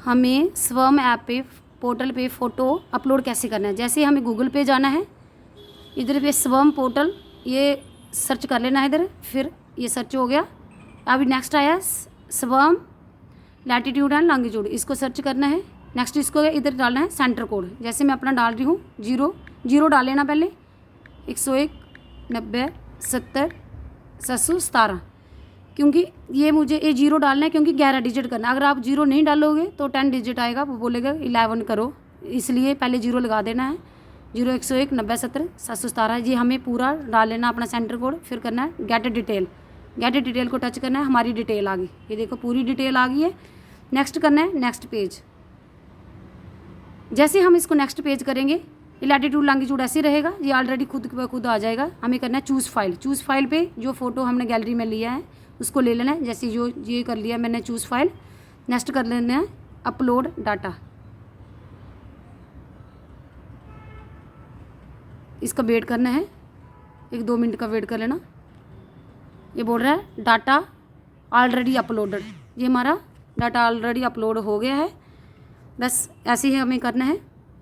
हमें स्वम ऐप पे पोर्टल पे फ़ोटो अपलोड कैसे करना है। जैसे हमें गूगल पे जाना है, इधर पे स्वम पोर्टल ये सर्च कर लेना है इधर, फिर ये सर्च हो गया। अभी नेक्स्ट आया स्वम लैटिट्यूड एंड लॉन्गिट्यूड, इसको सर्च करना है। नेक्स्ट इसको इधर डालना है सेंटर कोड, जैसे मैं अपना डाल रही हूँ 0 डाल लेना पहले, 101 90 70 717, क्योंकि ये मुझे ये 0 डालना है क्योंकि 11 डिजिट करना है। अगर आप 0 नहीं डालोगे तो 10 डिजिट आएगा, वो बोलेगा 11 करो, इसलिए पहले 0 लगा देना है। 0 101 90 70 717 ये हमें पूरा डाल लेना अपना सेंटर कोड। फिर करना है गेट डिटेल, गेट डिटेल को टच करना है, हमारी डिटेल आ गई, ये देखो पूरी डिटेल आ गई है। नेक्स्ट करना है नेक्स्ट पेज। जैसे हम इसको नेक्स्ट पेज करेंगे, ये लैटिट्यूड लॉन्गिट्यूड ऐसे रहेगा, ये ऑलरेडी खुद आ जाएगा। हमें करना है चूज़ फाइल, चूज़ फाइल पे जो फोटो हमने गैलरी में लिया है उसको ले लेना है। जैसे जो ये कर लिया मैंने चूज़ फाइल, नेक्स्ट कर लेना है अपलोड डाटा। इसका वेट करना है, 1-2 मिनट का वेट कर लेना। ये बोल रहा है डाटा ऑलरेडी अपलोडेड, ये हमारा डाटा ऑलरेडी अपलोड हो गया है। बस ऐसे ही हमें करना है,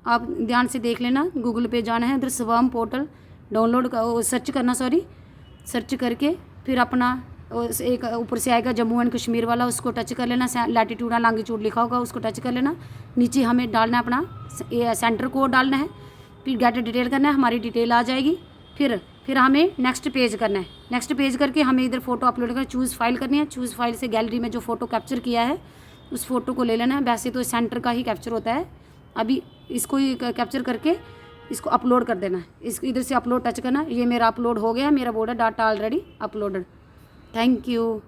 आप ध्यान से देख लेना। गूगल पे जाना है, इधर स्वम पोर्टल डाउनलोड का सर्च करना, सर्च करके फिर अपना एक ऊपर से आएगा जम्मू एंड कश्मीर वाला, उसको टच कर लेना। लैटिट्यूड एंड लॉन्गिट्यूड लिखा होगा, उसको टच कर लेना। नीचे हमें डालना है अपना सेंटर कोड डालना है, फिर गेट डिटेल करना है, हमारी डिटेल आ जाएगी। फिर हमें नेक्स्ट पेज करना है। नेक्स्ट पेज करके हमें इधर फ़ोटो अपलोड करना, चूज़ फाइल करनी है। चूज़ फाइल से गैलरी में जो फ़ोटो कैप्चर किया है उस फोटो को ले लेना है। वैसे तो सेंटर का ही कैप्चर होता है, अभी इसको ही कैप्चर करके इसको अपलोड कर देना है। इसको इधर से अपलोड टच करना, ये मेरा अपलोड हो गया, मेरा बोर्ड है data already uploaded. Thank you.